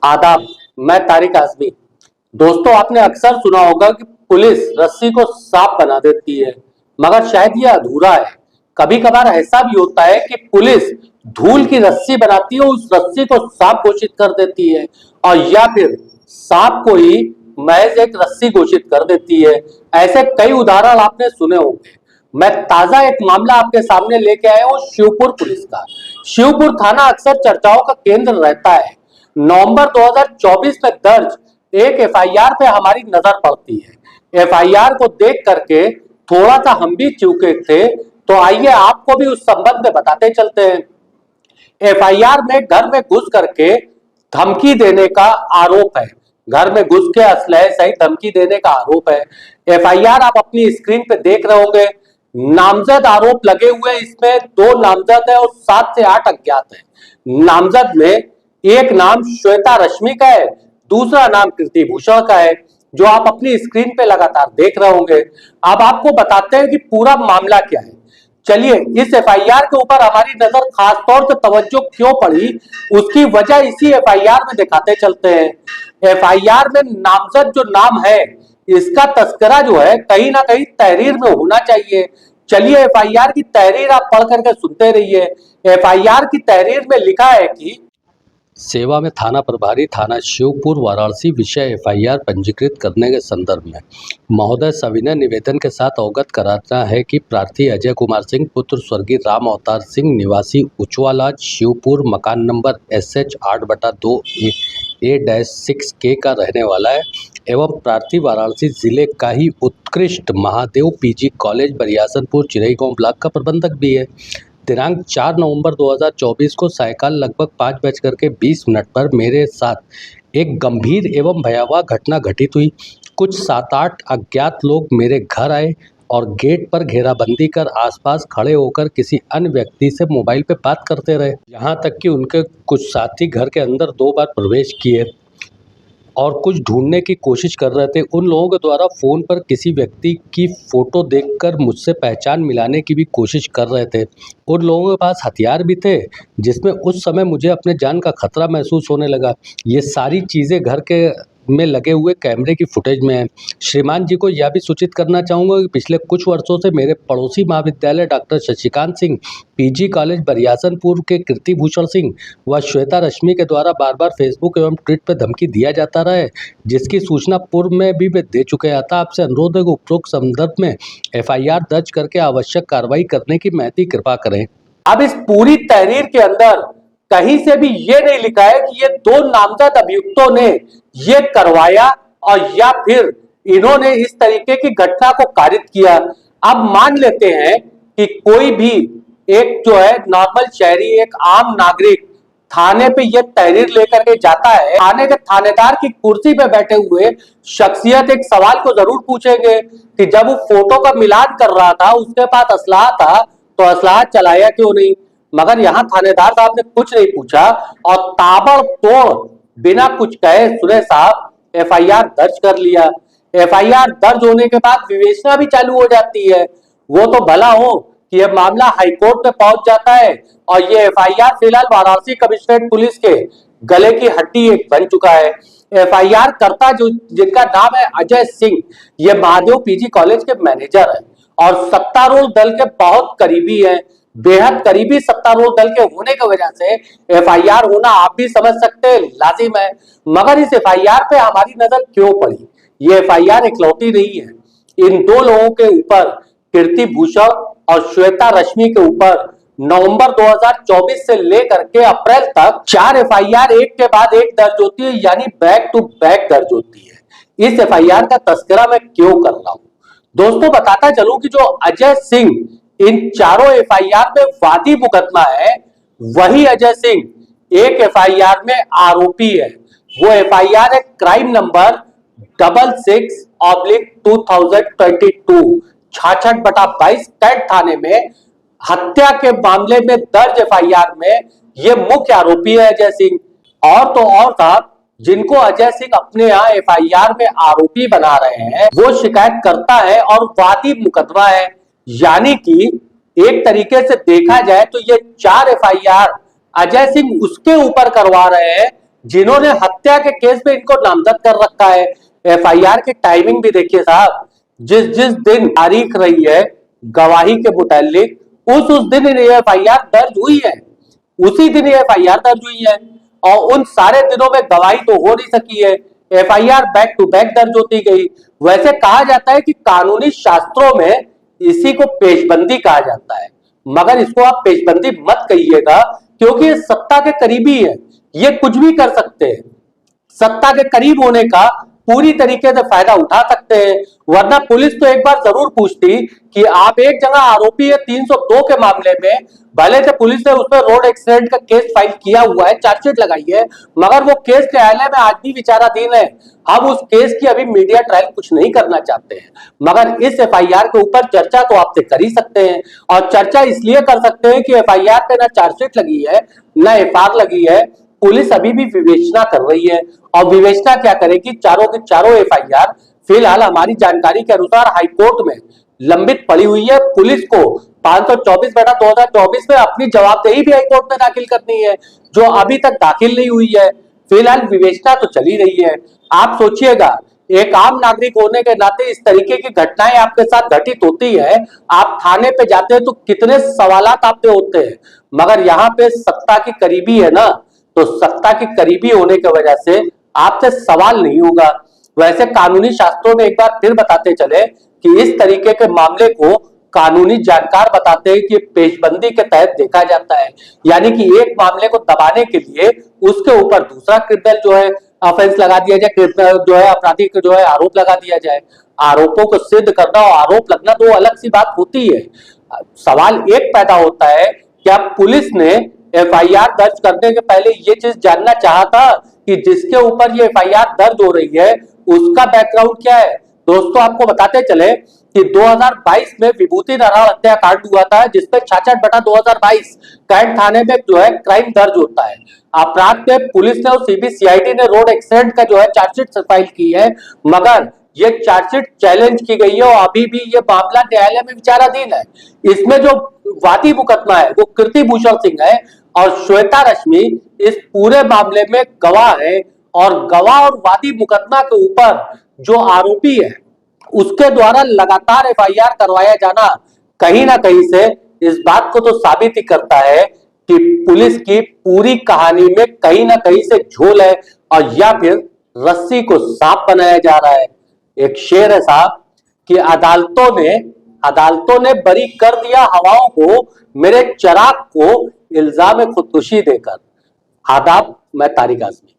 आदाब। मैं तारिक आजमी। दोस्तों, आपने अक्सर सुना होगा कि पुलिस रस्सी को सांप बना देती है, मगर शायद ये अधूरा है। कभी कभार ऐसा भी होता है कि पुलिस धूल की रस्सी बनाती है, उस रस्सी को सांप घोषित कर देती है, और या फिर सांप को ही महज एक रस्सी घोषित कर देती है। ऐसे कई उदाहरण आपने सुने होंगे। मैं ताजा एक मामला आपके सामने लेके आया हूँ शिवपुर पुलिस का। शिवपुर थाना अक्सर चर्चाओं का केंद्र रहता है। नवंबर 2024 में दर्ज एक एफआईआर पे हमारी नजर पड़ती है। एफआईआर को देख करके थोड़ा सा हम भी चौंके थे, तो आइए आपको भी उस संबंध में बताते चलते हैं। एफआईआर में घर में घुस करके धमकी देने का आरोप है। घर में घुस के असलहे सहित धमकी देने का आरोप है। एफआईआर आप अपनी स्क्रीन पे देख रहे होंगे। नामजद आरोप लगे हुए, इसमें 2 नामजद है और 7 से 8 अज्ञात है। नामजद में एक नाम श्वेता रश्मि का है, दूसरा नाम कीर्ति भूषण का है, जो आप अपनी स्क्रीन पे लगातार देख रहे होंगे। अब आपको बताते हैं कि पूरा मामला क्या है। चलिए, इस एफआईआर के ऊपर हमारी नजर खास तौर से तवज्जो क्यों पड़ी, उसकी वजह इसी एफआईआर में दिखाते चलते हैं। एफआईआर में नामजद जो नाम है, इसका तस्करा जो है कहीं ना कहीं तहरीर में होना चाहिए। चलिए, एफआईआर की तहरीर आप पढ़ करके सुनते रहिए। एफआईआर की तहरीर में लिखा है कि सेवा में थाना प्रभारी थाना शिवपुर वाराणसी विषय एफआईआर पंजीकृत करने के संदर्भ में महोदय सविनय निवेदन के साथ अवगत कराता है कि प्रार्थी अजय कुमार सिंह पुत्र स्वर्गीय राम अवतार सिंह निवासी उचवालाज शिवपुर मकान नंबर SH 8/2 A-6 के का रहने वाला है एवं प्रार्थी वाराणसी जिले का ही उत्कृष्ट महादेव PG कॉलेज बरियासनपुर चिरई गांव ब्लॉक का प्रबंधक भी है। दिनांक 4 नवंबर 2024 को सायकाल लगभग 5:20 पर मेरे साथ एक गंभीर एवं भयावह घटना घटित हुई। कुछ 7-8 अज्ञात लोग मेरे घर आए और गेट पर घेराबंदी कर आसपास खड़े होकर किसी अन्य व्यक्ति से मोबाइल पे बात करते रहे। यहाँ तक कि उनके कुछ साथी घर के अंदर 2 बार प्रवेश किए और कुछ ढूंढने की कोशिश कर रहे थे। उन लोगों के द्वारा फ़ोन पर किसी व्यक्ति की फ़ोटो देखकर मुझसे पहचान मिलाने की भी कोशिश कर रहे थे। उन लोगों के पास हथियार भी थे, जिसमें उस समय मुझे अपने जान का खतरा महसूस होने लगा। ये सारी चीज़ें घर के में लगे हुए कैमरे की फुटेज में है। श्रीमान जी को यह भी सूचित करना चाहूँगा कि पिछले कुछ वर्षों से मेरे पड़ोसी महाविद्यालय doctor Shashikant Singh PG college Bariyasanpur के कीर्ति भूषण सिंह व श्वेता रश्मि के द्वारा बार बार फेसबुक एवं ट्वीट पर धमकी दिया जाता रहा है, जिसकी सूचना पूर्व में भी वे दे चुके हैं। अतः आपसे अनुरोध है कि उपरोक्त संदर्भ में FIR दर्ज करके आवश्यक कार्रवाई करने की महती कृपा करें। अब इस पूरी तहरीर के अंदर कहीं से भी ये नहीं लिखा है कि ये 2 नामजद अभियुक्तों ने ये करवाया और या फिर इन्होंने इस तरीके की घटना को कारित किया। अब मान लेते हैं कि कोई भी एक जो है नॉर्मल शहरी, एक आम नागरिक थाने पे ये तहरीर लेकर के जाता है, थाने के थानेदार की कुर्सी पे बैठे हुए शख्सियत एक सवाल को जरूर पूछेंगे कि जब वो फोटो का मिलान कर रहा था, उसके पास असलाह था, तो असलाह चलाया क्यों नहीं। मगर यहाँ थानेदार साहब ने कुछ नहीं पूछा और ताबड़तोड़ बिना कुछ कहे सुने साहब FIR दर्ज कर लिया। FIR दर्ज होने के बाद विवेचना भी चालू हो जाती है। वो तो भला हो कि यह मामला हाईकोर्ट में पहुंच जाता है और ये FIR फिलहाल वाराणसी कमिश्नरेट पुलिस के गले की हड्डी एक बन चुका है। FIR करता जो जिनका नाम है अजय सिंह, ये महादेव PG कॉलेज के मैनेजर है और सत्तारूढ़ दल के बहुत करीबी हैं। बेहद करीबी सत्तारूढ़ दल के होने की वजह से FIR होना आप भी समझ सकते हैं लाजिम है। मगर इस FIR पे हमारी नजर क्यों पड़ी? ये FIR इकलौती नहीं है। इन 2 लोगों के ऊपर, कीर्ति भूषण और श्वेता रश्मि के ऊपर नवंबर 2024 से लेकर के अप्रैल तक 4 FIR एक के बाद एक दर्ज होती है, यानी बैक टू बैक दर्ज होती है। इस FIR का तस्करा मैं क्यों कर रहा हूं दोस्तों, बताता चलूं कि जो अजय सिंह इन चारों FIR में वादी मुकदमा है, वही अजय सिंह एक FIR में आरोपी है। वो FIR है क्राइम नंबर 66/2022 66/22 कैंट थाने में हत्या के मामले में दर्ज FIR में ये मुख्य आरोपी है अजय सिंह। और तो और साहब, जिनको अजय सिंह अपने यहाँ FIR में आरोपी बना रहे हैं, वो शिकायत करता है और वादी मुकदमा है। यानी कि एक तरीके से देखा जाए तो ये 4 FIR अजय सिंह उसके ऊपर करवा रहे हैं जिन्होंने हत्या के केस में इनको नामजद कर रखा है। एफआईआर की टाइमिंग भी देखिए साहब, जिस जिस दिन तारीख रही है गवाही के मुतालिक, उस दिन ये एफआईआर दर्ज हुई है, उसी दिन ये एफआईआर दर्ज हुई है। और उन सारे दिनों में गवाही तो हो नहीं सकी है, एफआईआर बैक टू बैक दर्ज होती गई। वैसे कहा जाता है कि कानूनी शास्त्रों में इसी को पेशबंदी कहा जाता है, मगर इसको आप पेशबंदी मत कहिएगा, क्योंकि ये सत्ता के करीबी है, ये कुछ भी कर सकते हैं। सत्ता के करीब होने का पूरी तरीके से फायदा उठा सकते हैं। वरना पुलिस तो एक बार जरूर पूछती कि आप एक जगह आरोपी है 302 के मामले में, भले से पुलिस ने उसमें रोड एक्सीडेंट का केस फाइल किया हुआ है, चार्जशीट लगाई है, मगर वो केस न्यायालय में आज भी विचाराधीन है। हम उस केस की अभी मीडिया ट्रायल कुछ नहीं करना चाहते हैं, मगर इस एफआईआर के ऊपर चर्चा तो आपसे कर ही सकते हैं। और चर्चा इसलिए कर सकते हैं कि एफआईआर पे ना चार्जशीट लगी है, ना एफआईआर लगी है, पुलिस अभी भी विवेचना कर रही है। और विवेचना क्या करेगी, चारों की चारों एफआईआर फिलहाल हमारी जानकारी के अनुसार हाईकोर्ट में लंबित पड़ी हुई है। पुलिस को 524/2024 में अपनी जवाबदेही भी हाईकोर्ट में दाखिल करनी है, जो अभी तक दाखिल नहीं हुई है। फिलहाल विवेचना तो चली रही है। आप सोचिएगा, एक आम नागरिक होने के नाते इस तरीके की घटनाएं आपके साथ घटित होती है, आप थाने पे जाते हैं तो कितने सवालात आप पे होते हैं, मगर यहाँ पे सत्ता की करीबी है ना, तो सत्ता की करीबी होने की वजह से आपसे सवाल नहीं होगा। वैसे कानूनी शास्त्रों में एक बार फिर बताते चले कि इस तरीके के मामले को कानूनी जानकार बताते हैं कि पेशबंदी के तहत देखा जाता है, यानी कि एक मामले को दबाने के लिए उसके ऊपर दूसरा क्रिमिनल जो है ऑफेंस लगा दिया जाए, क्रिमिनल जो है आपराधिक जो है आरोप लगा दिया जाए। आरोपों को सिद्ध करना और आरोप लगना दो अलग सी बात होती है। सवाल एक पैदा होता है, क्या पुलिस ने एफआईआर दर्ज करने के पहले ये चीज जानना चाहा था कि जिसके ऊपर ये एफआईआर दर्ज हो रही है उसका बैकग्राउंड क्या है? दोस्तों आपको बताते चले कि 2022 में विभूति नारायण हत्याकांड हुआ था, जिसमें 66/2022 कैंट थाने में जो है क्राइम दर्ज होता है। अपराध में पुलिस ने और सीबीसीआईडी ने रोड एक्सीडेंट का जो है चार्जशीट फाइल की है, मगर ये चार्जशीट चैलेंज की गई है और अभी भी ये मामला न्यायालय में विचाराधीन है। इसमें जो वादी मुकदमा है वो कीर्ति भूषण सिंह है और श्वेता रश्मि इस पूरे मामले में गवाह है। और गवाह और वादी मुकदमा के ऊपर जो आरोपी है उसके द्वारा लगातार एफआईआर करवाया जाना कहीं ना कहीं से इस बात को तो साबित ही करता है कि पुलिस की पूरी कहानी में कहीं ना कहीं से झोल है, और या फिर रस्सी को सांप बनाया जा रहा है। एक शेर है साहब कि अदालतों ने बरी कर दिया हवाओं को, मेरे चिराग को इल्जाम खुदकुशी देकर। आदाब, मैं तारिक आजमी।